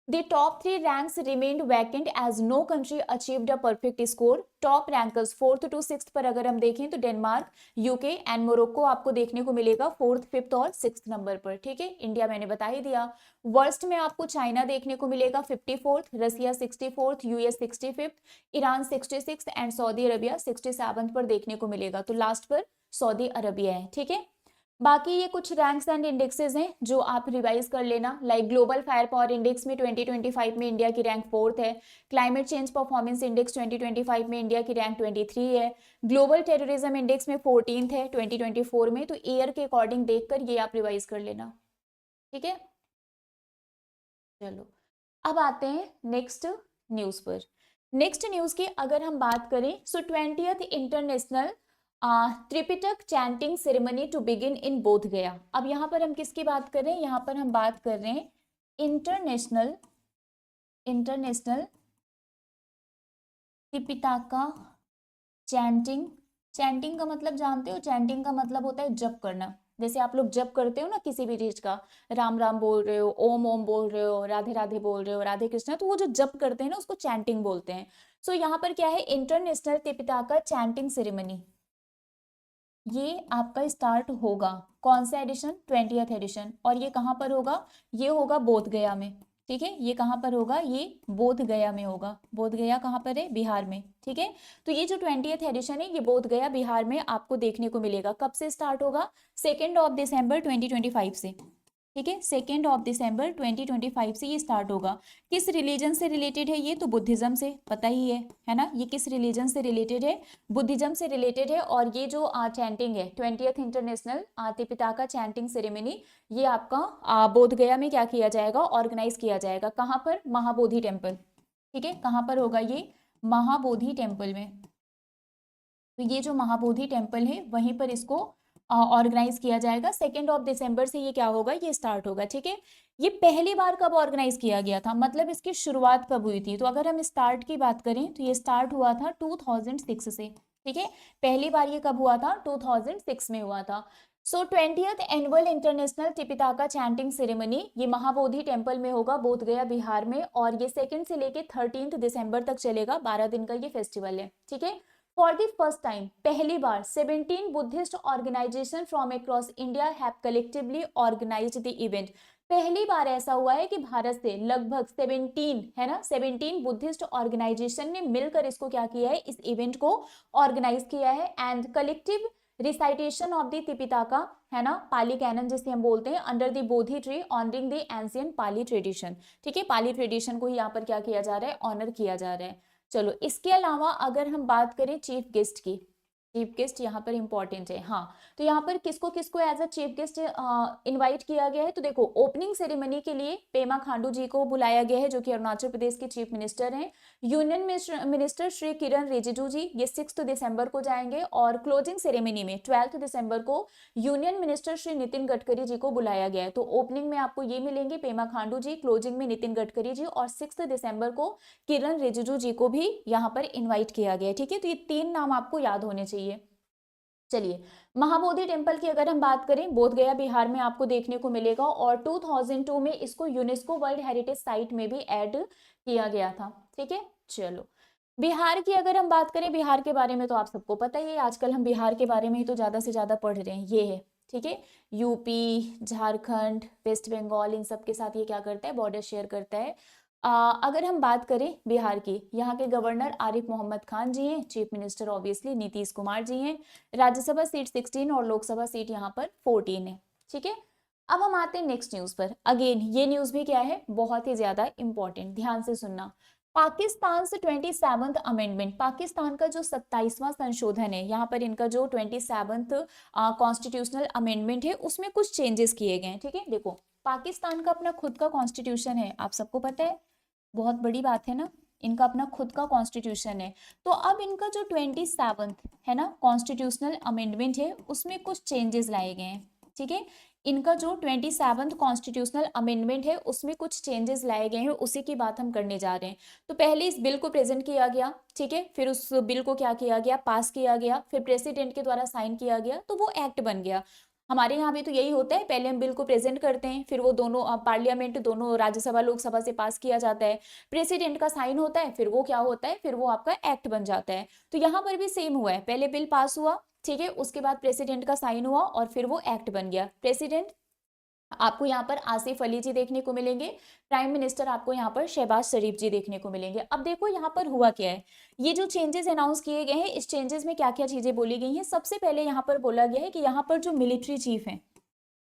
The top three ranks remained vacant as no country achieved a perfect score. Top rankers 4th to 6th पर अगर हम देखें तो डेनमार्क, यूके एंड मोरक्को आपको देखने को मिलेगा 4th, 5th और 6th नंबर पर, ठीक है। इंडिया मैंने बता ही दिया। वर्स्ट में आपको चाइना देखने को मिलेगा 54th, Russia 64th, US 65th, Iran 66th and Saudi Arabia 67th पर देखने को मिलेगा। तो लास्ट पर सऊदी अरबिया है, ठीक है। बाकी ये कुछ रैंक्स एंड इंडेक्सेस हैं जो आप रिवाइज कर लेना, like global fire power index में 2025 में इंडिया की रैंक 4th है। क्लाइमेट चेंज परफॉर्मेंस इंडेक्स 2025 में इंडिया की रैंक 23 है। ग्लोबल टेररिज्म इंडेक्स में 14th है 2024 में। तो ईयर के अकॉर्डिंग देखकर ये आप रिवाइज कर लेना, ठीक है। चलो अब आते हैं नेक्स्ट न्यूज पर। नेक्स्ट न्यूज की अगर हम बात करें, so 20th international Tripitaka chanting ceremony to begin in Bodh Gaya. अब यहाँ पर हम किसकी बात कर रहे हैं, यहाँ पर हम बात कर रहे हैं international international Tripitaka chanting. Chanting का मतलब जानते हो, चैंटिंग का मतलब होता है जप करना। जैसे आप लोग जप करते हो ना किसी भी चीज का, राम राम बोल रहे हो, ओम ओम बोल रहे हो, राधे राधे बोल रहे हो, राधे कृष्णा, तो वो जो जप करते हैं ना उसको चैंटिंग बोलते हैं। सो यहाँ पर क्या है, इंटरनेशनल त्रिपिटका चैंटिंग सेरेमनी, ये आपका स्टार्ट होगा। कौन सा एडिशन, 20th एडिशन। और ये कहाँ पर होगा, ये होगा बोध गया में। ठीक है, ये कहाँ पर होगा, ये बोध गया में होगा। बोध गया कहाँ पर है, बिहार में। ठीक है, तो ये जो 20th एडिशन है ये बोध गया बिहार में आपको देखने को मिलेगा। कब से स्टार्ट होगा, 2 दिसंबर 2025 से। ठीक है, 2 दिसंबर 2025 से ये स्टार्ट होगा। किस रिलीजन से रिलेटेड है ये, तो बुद्धिज्म से, पता ही है ना। ये किस रिलीजन से रिलेटेड है, बुद्धिज्म से रिलेटेड है। और ये जो चैंटिंग है 20th international Tripitaka chanting ceremony, ये आपका बोध गया में क्या किया जाएगा, ऑर्गेनाइज किया जाएगा। कहाँ पर, महाबोधि टेम्पल। ठीक है, कहाँ पर होगा ये, महाबोधि टेम्पल में। तो ये जो महाबोधि टेम्पल है वहीं पर इसको ऑर्गेनाइज किया जाएगा। 2 दिसंबर से ये क्या होगा, ये स्टार्ट होगा। ठीक है, ये पहली बार कब ऑर्गेनाइज किया गया था, मतलब इसकी शुरुआत कब हुई थी। तो अगर हम स्टार्ट की बात करें तो ये स्टार्ट हुआ था 2006 से। ठीक है, पहली बार ये कब हुआ था, 2006 में हुआ था। So 20th annual international Tripitaka chanting ceremony ये महाबोधि टेम्पल में होगा, बोध गया बिहार में। और ये 2 से लेके 13 दिसंबर तक चलेगा, 12 दिन का ये फेस्टिवल है। ठीक है, फॉर द फर्स्ट टाइम, पहली बार 17 Buddhist organisation from across India have collectively organised the event. पहली बार ऐसा हुआ है कि भारत से लगभग 17 है ना, 17 बुद्धिस्ट ऑर्गेनाइजेशन ने मिलकर इसको क्या किया है, इस इवेंट को ऑर्गेनाइज किया है। And collective recitation of the Tripitaka है ना, पाली कैनन जिसे हम बोलते हैं, under the Bodhi tree honouring the ancient Pali tradition. ठीक है, पाली ट्रेडिशन को यहाँ पर क्या किया जा रहा है, ऑनर किया जा रहा है। चलो, इसके अलावा अगर हम बात करें चीफ गेस्ट की, चीफ गेस्ट यहाँ पर इंपॉर्टेंट है। हाँ, तो यहाँ पर किसको किसको as a chief guest invite किया गया है, तो देखो ओपनिंग सेरेमनी के लिए पेमा खांडू जी को बुलाया गया है, जो कि अरुणाचल प्रदेश के चीफ मिनिस्टर हैं। यूनियन मिनिस्टर श्री किरण रिजिजू जी ये 6 दिसंबर को जाएंगे। और क्लोजिंग सेरेमनी में 12 दिसंबर को यूनियन मिनिस्टर श्री नितिन गडकरी जी को बुलाया गया है। तो ओपनिंग में आपको ये मिलेंगे पेमा खांडू जी, क्लोजिंग में नितिन गडकरी जी, और 6 दिसंबर को किरण रिजिजू जी को भी यहाँ पर इनवाइट किया गया है। ठीक है, तो ये 3 नाम आपको याद होने चाहिए। चलिए, महाबोधि टेम्पल की अगर हम बात करें, बोध गया बिहार में आपको देखने को मिलेगा। और 2002 में इसको यूनेस्को वर्ल्ड हेरिटेज साइट में भी ऐड किया गया था। ठीक है, चलो बिहार की अगर हम बात करें, बिहार के बारे में तो आप सबको पता ही है, आजकल हम बिहार के बारे में ही तो ज्यादा से ज्यादा पढ़ रहे हैं। ये है, ठीक है, यूपी, झारखंड, वेस्ट बंगाल, इन सब के साथ ये क्या करता है, बॉर्डर शेयर करता है। अगर हम बात करें बिहार की, यहाँ के गवर्नर आरिफ मोहम्मद खान जी हैं, chief minister obviously Nitish Kumar ji हैं। राज्यसभा सीट 16 और लोकसभा सीट यहाँ पर 14 है। ठीक है, अब हम आते हैं नेक्स्ट न्यूज पर। अगेन ये न्यूज भी क्या है, बहुत ही ज्यादा इंपॉर्टेंट, ध्यान से सुनना। पाकिस्तान से 27th अमेंडमेंट, पाकिस्तान का जो 27वां संशोधन है, यहाँ पर इनका जो 27th कॉन्स्टिट्यूशनल अमेंडमेंट है उसमें कुछ चेंजेस किए गए हैं। ठीक है, देखो पाकिस्तान का अपना खुद का कॉन्स्टिट्यूशन है, आप सबको पता है, बहुत बड़ी बात है ना, इनका अपना खुद का कॉन्स्टिट्यूशन है। तो अब इनका जो 27th है ना कॉन्स्टिट्यूशनल अमेंडमेंट है उसमें कुछ चेंजेस लाए गए हैं। ठीक है, इनका जो 27th कॉन्स्टिट्यूशनल अमेंडमेंट है उसमें कुछ चेंजेस लाए गए हैं, उसी की बात हम करने जा रहे हैं। तो पहले इस बिल को प्रेजेंट किया गया, ठीक है, फिर उस बिल को क्या किया गया, पास किया गया, फिर प्रेसिडेंट के द्वारा साइन किया गया, तो वो एक्ट बन गया। हमारे यहाँ भी तो यही होता है, पहले हम बिल को प्रेजेंट करते हैं, फिर वो दोनों पार्लियामेंट, दोनों राज्यसभा लोकसभा से पास किया जाता है, प्रेसिडेंट का साइन होता है, फिर वो क्या होता है, फिर वो आपका एक्ट बन जाता है। तो यहाँ पर भी सेम हुआ है, पहले बिल पास हुआ, ठीक है, उसके बाद प्रेसिडेंट का साइन हुआ और फिर वो एक्ट बन गया। प्रेसिडेंट आपको यहाँ पर आसिफ अली जी देखने को मिलेंगे, प्राइम मिनिस्टर आपको यहाँ पर शहबाज शरीफ जी देखने को मिलेंगे। अब देखो यहाँ पर हुआ क्या है, ये जो चेंजेस अनाउंस किए गए हैं, इस चेंजेस में क्या क्या चीजें बोली गई हैं। सबसे पहले यहाँ पर बोला गया है कि यहाँ पर जो मिलिट्री चीफ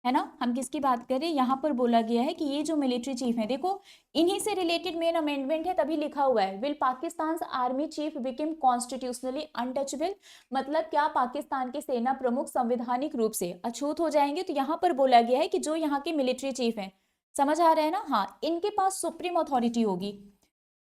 है ना, हम किसकी बात करें, यहाँ पर बोला गया है कि ये जो मिलिट्री चीफ है, देखो इन्हीं से रिलेटेड मेन अमेंडमेंट है, तभी लिखा हुआ है, will Pakistan army chief become constitutionally untouchable, मतलब क्या पाकिस्तान के सेना प्रमुख संवैधानिक रूप से अछूत हो जाएंगे। तो यहाँ पर बोला गया है कि जो यहाँ के मिलिट्री चीफ है, समझ आ रहा है ना, हाँ, इनके पास सुप्रीम अथॉरिटी होगी,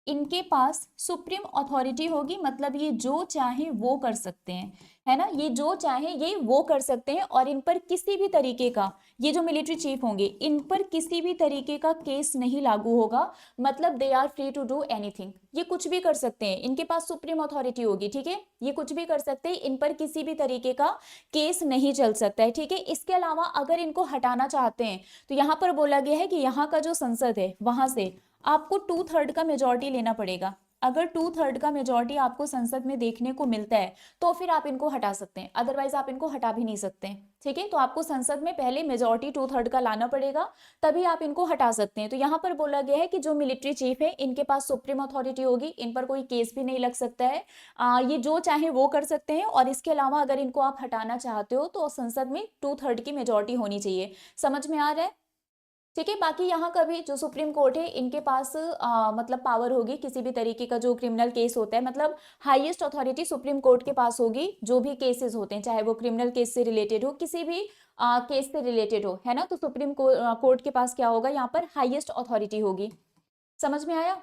इनके पास सुप्रीम अथॉरिटी होगी, मतलब ये जो चाहे वो कर सकते हैं, है ना, ये जो चाहे ये वो कर सकते हैं। और इन पर किसी भी तरीके का, ये जो मिलिट्री चीफ होंगे, इन पर किसी भी तरीके का केस नहीं लागू होगा, मतलब they are free to do anything, ये कुछ भी कर सकते हैं, इनके पास सुप्रीम अथॉरिटी होगी। ठीक है, ये कुछ भी कर सकते हैं, इन पर किसी भी तरीके का केस नहीं चल सकता है। ठीक है, इसके अलावा अगर इनको हटाना चाहते हैं तो यहाँ पर बोला गया है कि यहाँ का जो संसद है वहां से आपको 2/3 का मेजोरिटी लेना पड़ेगा। अगर 2/3 का मेजोरिटी आपको संसद में देखने को मिलता है तो फिर आप इनको हटा सकते हैं, अदरवाइज आप इनको हटा भी नहीं सकते। ठीक है, तो आपको संसद में पहले मेजोरिटी 2/3 का लाना पड़ेगा, तभी आप इनको हटा सकते हैं। तो यहाँ पर बोला गया है कि जो मिलिट्री चीफ है इनके पास सुप्रीम अथॉरिटी होगी, इन पर कोई केस भी नहीं लग सकता है। ये जो चाहे वो कर सकते हैं, और इसके अलावा अगर इनको आप हटाना चाहते हो तो संसद में 2/3 की मेजोरिटी होनी चाहिए। समझ में आ रहा है? ठीक है, बाकी यहाँ का भी जो सुप्रीम कोर्ट है इनके पास मतलब पावर होगी किसी भी तरीके का जो क्रिमिनल केस होता है, मतलब हाईएस्ट अथॉरिटी सुप्रीम कोर्ट के पास होगी। जो भी केसेस होते हैं, चाहे वो क्रिमिनल केस से रिलेटेड हो, किसी भी केस से रिलेटेड हो, है ना, तो सुप्रीम कोर्ट के पास क्या होगा, यहाँ पर हाईएस्ट अथॉरिटी होगी। समझ में आया?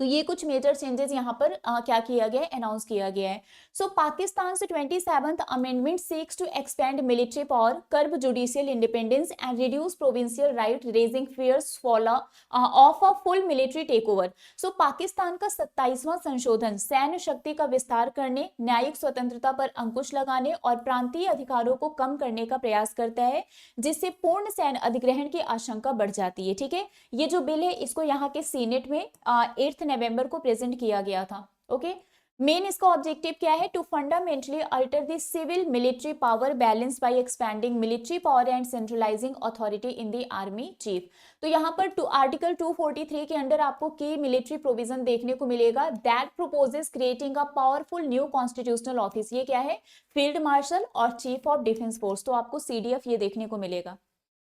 तो ये कुछ मेजर चेंजेस यहाँ पर क्या किया गया है, अनाउंस किया गया है। सो पाकिस्तान से 27th amendment seeks to expand military power, curb judicial independence and reduce provincial right, raising fears follow of a full military take over. So Pakistan का 27वां संशोधन सैन्य शक्ति का विस्तार करने, न्यायिक स्वतंत्रता पर अंकुश लगाने और प्रांतीय अधिकारों को कम करने का प्रयास करता है, जिससे पूर्ण सैन्य अधिग्रहण की आशंका बढ़ जाती है। ठीक है, ये जो बिल है इसको यहाँ के सीनेट में 8 नवंबर को प्रेजेंट किया गया था। ओके, मेन इसका ऑब्जेक्टिव क्या है, to fundamentally alter the civil military power balance by expanding military power and centralising authority in the army chief. तो यहाँ पर आर्टिकल 243 के अंडर आपको की मिलिट्री प्रोविजन देखने को मिलेगा, that purposes creating a powerful new constitutional office. ये क्या है, फील्ड मार्शल और चीफ ऑफ डिफेंस फोर्स। तो आपको CDF ये देखने को मिलेगा।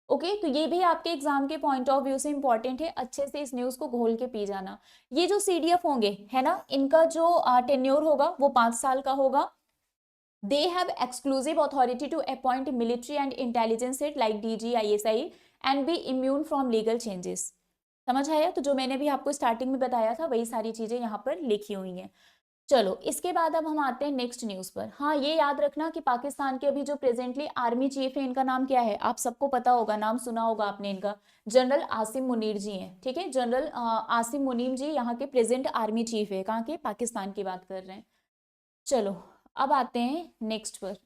ओके, तो ये भी आपके एग्जाम के पॉइंट ऑफ व्यू से इंपॉर्टेंट है, अच्छे से इस न्यूज को घोल के पी जाना। ये जो CDF होंगे, है ना, इनका जो टेन्योर होगा वो 5 साल का होगा। They have exclusive authority to appoint military and intelligence head like DG ISI and be immune from legal changes. समझ आया? तो जो मैंने भी आपको स्टार्टिंग में बताया था वही सारी चीजें यहाँ पर लिखी हुई हैं। चलो, इसके बाद अब हम आते हैं नेक्स्ट न्यूज पर। हाँ, ये याद रखना कि पाकिस्तान के अभी जो प्रेजेंटली आर्मी चीफ है इनका नाम क्या है, आप सबको पता होगा, नाम सुना होगा आपने इनका, जनरल आसिम मुनीर जी हैं। ठीक है, जनरल आसिम मुनीर जी यहाँ के प्रेजेंट आर्मी चीफ है, कहाँ के, पाकिस्तान की बात कर रहे हैं। चलो, अब आते हैं नेक्स्ट पर।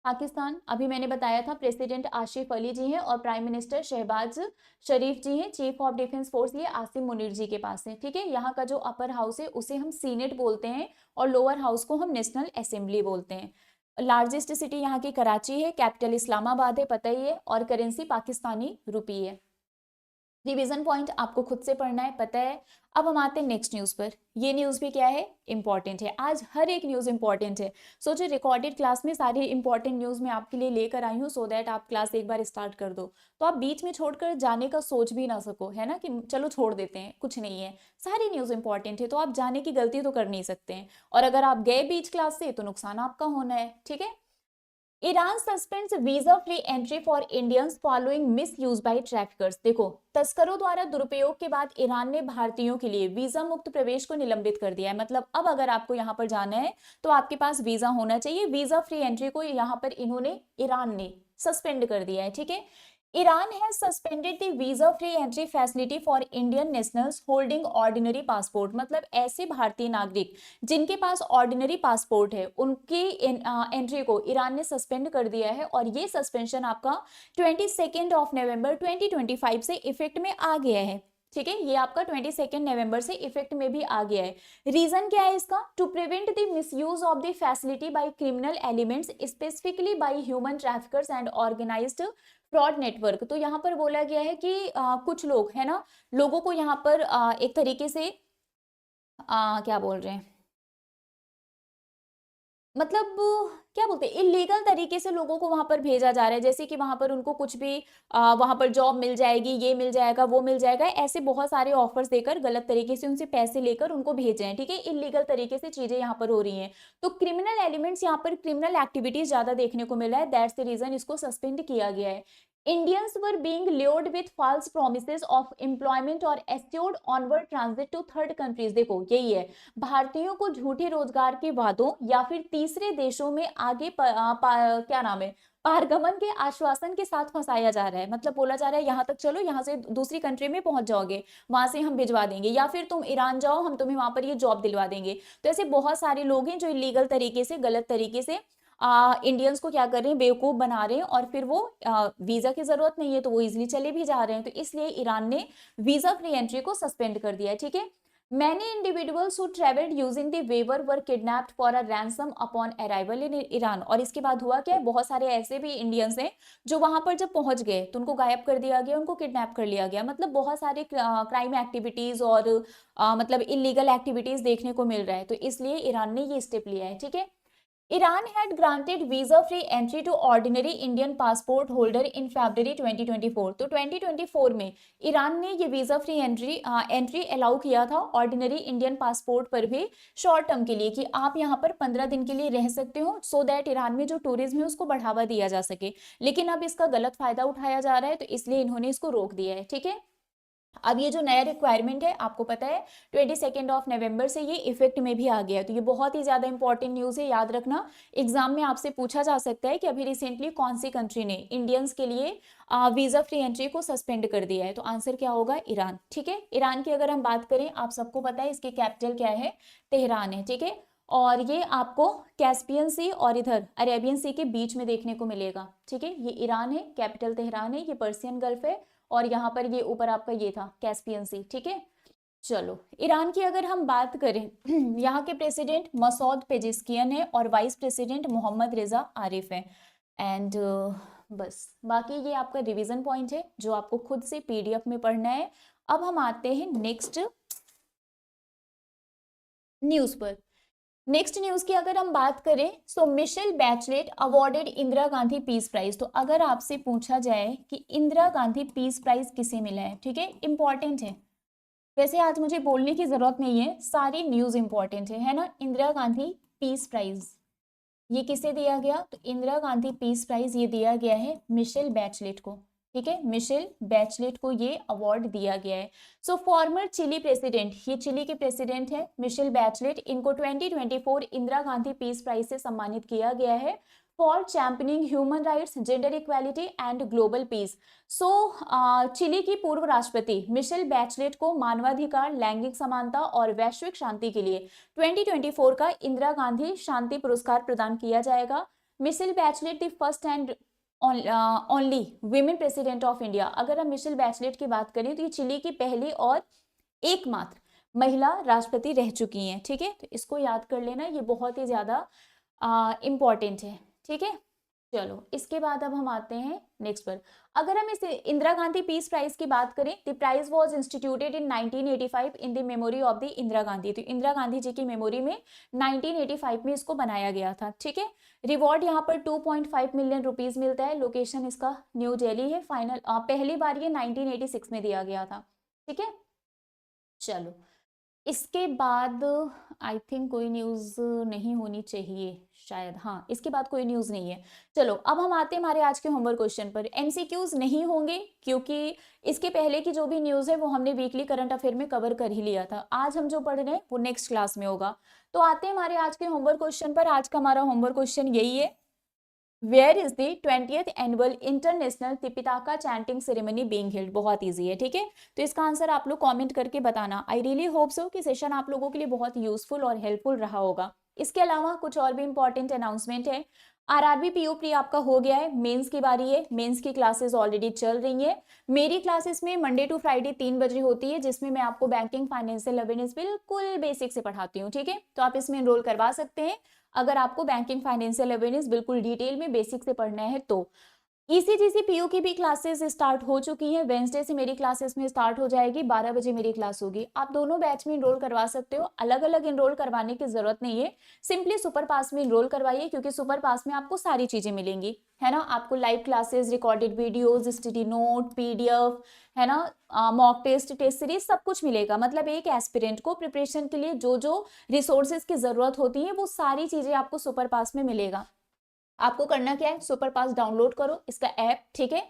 पाकिस्तान, अभी मैंने बताया था प्रेसिडेंट आशिफ अली जी हैं और प्राइम मिनिस्टर शहबाज शरीफ जी हैं। चीफ ऑफ डिफेंस फोर्स ये आसिम मुनीर जी के पास है। ठीक है, यहाँ का जो अपर हाउस है उसे हम सीनेट बोलते हैं और लोअर हाउस को हम नेशनल असेंबली बोलते हैं। लार्जेस्ट सिटी यहाँ की कराची है, कैपिटल इस्लामाबाद है, पता ही है, और करेंसी पाकिस्तानी रुपी है। रिवीजन पॉइंट आपको खुद से पढ़ना है, पता है। अब हम आते हैं नेक्स्ट न्यूज पर। ये न्यूज भी क्या है, इंपॉर्टेंट है। आज हर एक न्यूज इंपॉर्टेंट है। सोचो, रिकॉर्डेड क्लास में सारी इंपॉर्टेंट न्यूज मैं आपके लिए लेकर आई हूँ, सो दैट आप क्लास एक बार स्टार्ट कर दो, तो आप बीच में छोड़कर जाने का सोच भी ना सको, है ना, कि चलो छोड़ देते हैं, कुछ नहीं है। सारी न्यूज इंपॉर्टेंट है, तो आप जाने की गलती तो कर नहीं सकते हैं, और अगर आप गए बीच क्लास से तो नुकसान आपका होना है। ठीक है, Iran suspends visa free entry for Indians following miss use by traffickers. देखो, तस्करों द्वारा दुरुपयोग के बाद ईरान ने भारतीयों के लिए वीजा मुक्त प्रवेश को निलंबित कर दिया है। मतलब अब अगर आपको यहाँ पर जाना है तो आपके पास वीजा होना चाहिए। वीजा फ्री एंट्री को यहाँ पर इन्होंने, ईरान ने सस्पेंड कर दिया है। ठीक है, Iran has suspended the visa free entry facility for Indian nationals holding ordinary passport. मतलब ऐसे भारतीय नागरिक जिनके पास ऑर्डिनरी पासपोर्ट है, उनकी एंट्री को ईरान ने सस्पेंड कर दिया है, और ये सस्पेंशन आपका 22 नवंबर 2025 से इफेक्ट में आ गया है। ठीक है, ये आपका 22 नवंबर से इफेक्ट में भी आ गया है। रीजन क्या है इसका, to prevent the misuse of the facility by criminal elements, specifically by human traffickers and organised fraud network. तो यहाँ पर बोला गया है कि कुछ लोग, है ना, लोगों को यहाँ पर एक तरीके से क्या बोल रहे हैं, मतलब क्या बोलते हैं, इलीगल तरीके से लोगों को वहां पर भेजा जा रहा है, जैसे कि वहां पर उनको कुछ भी वहां पर जॉब मिल जाएगी, ये मिल जाएगा, वो मिल जाएगा, ऐसे बहुत सारे ऑफर्स देकर गलत तरीके से उनसे पैसे लेकर उनको भेज रहे हैं। ठीक है, इलीगल तरीके से चीजें यहाँ पर हो रही हैं। तो क्रिमिनल एलिमेंट्स, यहाँ पर क्रिमिनल एक्टिविटीज ज्यादा देखने को मिल रहा है, दैट्स द रीजन इसको सस्पेंड किया गया है। Indians were being lured with false promises of employment और assured onward transit to third countries। देखो, यही है, भारतीयों को झूठे रोजगार के वादों या फिर तीसरे देशों में आगे क्या नाम है, पारगमन के आश्वासन के साथ फंसाया जा रहा है। मतलब बोला जा रहा है यहाँ तक चलो, यहाँ से दूसरी कंट्री में पहुंच जाओगे, वहां से हम भिजवा देंगे, या फिर तुम ईरान जाओ, हम तुम्हें वहां पर ये जॉब दिलवा देंगे। तो ऐसे बहुत सारे लोग हैं जो इलीगल तरीके से, गलत तरीके से इंडियंस को क्या कर रहे हैं, बेवकूफ बना रहे हैं, और फिर वो वीजा की जरूरत नहीं है तो वो इजिली चले भी जा रहे हैं। तो इसलिए ईरान ने वीजा फ्री एंट्री को सस्पेंड कर दिया है। ठीक है, Many individuals who traveled using the waiver were kidnapped for a ransom upon arrival in Iran। और इसके बाद हुआ क्या है, बहुत सारे ऐसे भी इंडियंस हैं जो वहां पर जब पहुंच गए तो उनको गायब कर दिया गया, उनको किडनैप कर लिया गया। मतलब बहुत सारे क्राइम एक्टिविटीज और मतलब इलीगल एक्टिविटीज देखने को मिल रहा है, तो इसलिए ईरान ने ये स्टेप लिया है। ठीक है, Iran had granted visa-free entry to ordinary Indian passport holder in February 2024। तो 2024 में ईरान ने ये वीजा फ्री एंट्री अलाउ किया था ऑर्डिनरी इंडियन पासपोर्ट पर भी शॉर्ट टर्म के लिए, कि आप यहाँ पर 15 दिन के लिए रह सकते हो, सो दैट ईरान में जो टूरिज्म है उसको बढ़ावा दिया जा सके। लेकिन अब इसका गलत फायदा उठाया जा रहा है, तो इसलिए इन्होंने इसको रोक दिया है। ठीक है, अब ये जो नया रिक्वायरमेंट है आपको पता है 22 नवंबर से ये इफेक्ट में भी आ गया है। तो ये बहुत ही ज्यादा इंपॉर्टेंट न्यूज है, याद रखना। एग्जाम में आपसे पूछा जा सकता है कि अभी रिसेंटली कौन सी कंट्री ने इंडियंस के लिए वीजा फ्री एंट्री को सस्पेंड कर दिया है, तो आंसर क्या होगा, ईरान। ठीक है, ईरान की अगर हम बात करें, आप सबको पता है इसकी कैपिटल क्या है, तेहरान है। ठीक है, और ये आपको कैस्पियन सी और इधर अरेबियन सी के बीच में देखने को मिलेगा। ठीक है, ये ईरान है, कैपिटल तेहरान है, ये पर्सियन गल्फ है, और यहाँ पर ये ऊपर आपका ये था कैस्पियन सी। ठीक है, चलो ईरान की अगर हम बात करें, यहाँ के प्रेसिडेंट मसौद पेजेस्कियन है और वाइस प्रेसिडेंट मोहम्मद रिजा आरिफ है। एंड बस बाकी ये आपका रिवीजन पॉइंट है जो आपको खुद से पीडीएफ में पढ़ना है। अब हम आते हैं नेक्स्ट न्यूज पर। नेक्स्ट न्यूज की अगर हम बात करें, so Michelle Bachelet awarded Indira Gandhi peace prize. तो अगर आपसे पूछा जाए कि इंदिरा गांधी पीस प्राइज किसे मिला है, ठीक है, इंपॉर्टेंट है। वैसे आज मुझे बोलने की जरूरत नहीं है, सारी न्यूज इंपॉर्टेंट है ना। इंदिरा गांधी पीस प्राइज ये किसे दिया गया, तो इंदिरा गांधी पीस प्राइज ये दिया गया है मिशेल बैचलेट को। ठीक है, मिशेल बैचलेट को ये अवार्ड दिया गया है। सो फॉर्मर चिली प्रेसिडेंट, ये चिली के प्रेसिडेंट है मिशेल बैचलेट, इनको 2024 इंदिरा गांधी पीस प्राइज से सम्मानित किया गया है for championing human rights, gender equality and global peace. So Chile की पूर्व राष्ट्रपति मिशेल बैचलेट को मानवाधिकार, लैंगिक समानता और वैश्विक शांति के लिए 2024 का इंदिरा गांधी शांति पुरस्कार प्रदान किया जाएगा। Michelle Bachelet the first and only women president of India. अगर हम मिशेल बैचलेट की बात करें तो ये चिली की पहली और एकमात्र महिला राष्ट्रपति रह चुकी हैं। ठीक है, तो इसको याद कर लेना, ये बहुत ही ज्यादा इंपॉर्टेंट है। ठीक है, चलो इसके बाद अब हम आते हैं नेक्स्ट पर। अगर हम इस इंदिरा गांधी पीस प्राइज की बात करें, the prize was instituted in 1985 in the memory of the Indira Gandhi. तो इंदिरा गांधी जी की मेमोरी में 1985 में इसको बनाया गया था। ठीक है, रिवॉर्ड यहाँ पर 2.5 मिलियन रुपीज मिलता है। लोकेशन इसका न्यू दिल्ली है। फाइनल पहली बार ये 1986 में दिया गया था। ठीक है, चलो इसके बाद आई थिंक कोई न्यूज नहीं होनी चाहिए शायद, हाँ इसके बाद कोई न्यूज नहीं है। चलो अब हम आते हैं हमारे आज के होमवर्क क्वेश्चन पर। एमसीक्यूज नहीं होंगे क्योंकि इसके पहले की जो भी न्यूज है वो हमने वीकली करंट अफेयर में कवर कर ही लिया था। आज हम जो पढ़ रहे हैं वो नेक्स्ट क्लास में होगा। तो आते हैं हमारे आज के होमवर्क क्वेश्चन पर। आज का हमारा होमवर्क क्वेश्चन यही है, where is the 20th annual international Tipitaka chanting ceremony being held. बहुत इजी है। ठीक है, तो इसका आंसर आप लोग कमेंट करके बताना। आई रियली होप सो कि सेशन आप लोगों के लिए बहुत यूजफुल और हेल्पफुल रहा होगा। इसके अलावा कुछ और भी इंपॉर्टेंट अनाउंसमेंट है। आरआरबी पीओ प्री आपका हो गया है, मेंस की बारी है। मेंस की क्लासेस ऑलरेडी चल रही है। मेरी क्लासेस में मंडे टू फ्राइडे 3 बजे होती है, जिसमें मैं आपको बैंकिंग, फाइनेंशियल अवेयरनेस बिल्कुल बेसिक से पढ़ाती हूँ। ठीक है, तो आप इसमें एनरोल करवा सकते हैं अगर आपको बैंकिंग, फाइनेंशियल अवेयरनेस बिल्कुल डिटेल में बेसिक से पढ़ना है तो। ईसीजीसी पीयू की भी क्लासेस स्टार्ट हो चुकी हैं। वेंसडे से मेरी क्लासेस में स्टार्ट हो जाएगी, 12 बजे मेरी क्लास होगी। आप दोनों बैच में इनरोल करवा सकते हो, अलग अलग इनरोल करवाने की जरूरत नहीं है। सिंपली सुपर पास में इनरोल करवाइए, क्योंकि सुपर पास में आपको सारी चीजें मिलेंगी, है ना। आपको live classes, recorded videos, study note, PDF, है ना, मॉक टेस्ट, टेस्ट सीरीज, सब कुछ मिलेगा। मतलब एक एस्पिरेंट को प्रिपरेशन के लिए जो जो रिसोर्सेज की जरूरत होती है वो सारी चीजें आपको सुपर पास में मिलेगा। आपको करना क्या है, सुपर पास डाउनलोड करो इसका ऐप। ठीक है,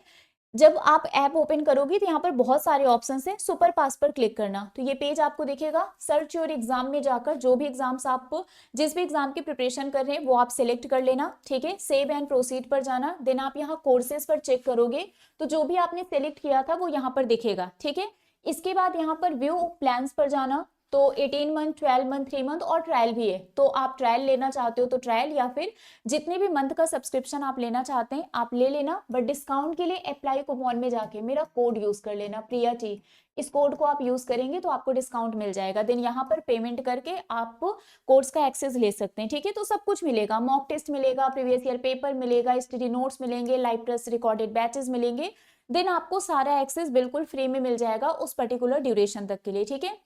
जब आप ऐप ओपन करोगी तो यहाँ पर बहुत सारे ऑप्शन है, सुपर पास पर क्लिक करना तो ये पेज आपको दिखेगा। सर्च योर एग्जाम में जाकर जो भी एग्जाम्स आप जिस भी एग्जाम की प्रिपरेशन कर रहे हैं वो आप सिलेक्ट कर लेना। ठीक है, सेव एंड प्रोसीड पर जाना। देन आप यहाँ कोर्सेज पर चेक करोगे तो जो भी आपने सिलेक्ट किया था वो यहाँ पर दिखेगा। ठीक है, इसके बाद यहाँ पर व्यू प्लान्स पर जाना तो 18 मंथ, 12 मंथ, 3 मंथ और ट्रायल भी है। तो आप ट्रायल लेना चाहते हो तो ट्रायल, या फिर जितने भी मंथ का सब्सक्रिप्शन आप लेना चाहते हैं आप ले लेना। बट डिस्काउंट के लिए अप्लाई कूपन में जाके मेरा कोड यूज कर लेना, प्रिया टी। इस कोड को आप यूज करेंगे तो आपको डिस्काउंट मिल जाएगा। देन यहाँ पर पेमेंट करके आप कोर्स का एक्सेस ले सकते हैं। ठीक है, तो सब कुछ मिलेगा, मॉक टेस्ट मिलेगा, प्रीवियस ईयर पेपर मिलेगा, स्टडी नोट्स मिलेंगे, लाइव टेस्ट रिकॉर्डेड बैचेस मिलेंगे। देन आपको सारा एक्सेस बिल्कुल फ्री में मिल जाएगा उस पर्टिकुलर ड्यूरेशन तक के लिए। ठीक है,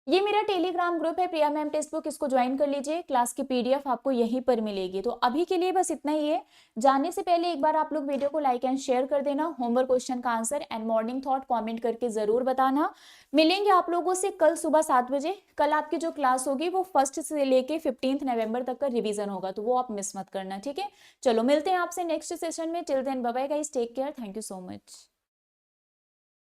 ये मेरा टेलीग्राम ग्रुप है प्रिया मैम टेक्स्ट बुक, इसको ज्वाइन कर लीजिए। क्लास की पीडीएफ आपको यहीं पर मिलेगी। तो अभी के लिए बस इतना ही है। जाने से पहले एक बार आप लोग वीडियो को लाइक एंड शेयर कर देना। होमवर्क क्वेश्चन का answer and morning thought comment करके जरूर बताना। मिलेंगे आप लोगों से कल सुबह 7 बजे। कल आपकी जो क्लास होगी वो 1 से लेके 15 नवंबर तक का रिवीजन होगा, तो वो आप मिस मत करना। ठीक है, चलो मिलते हैं आपसे नेक्स्ट सेशन में। Till then bye bye guys, take care, thank you so much.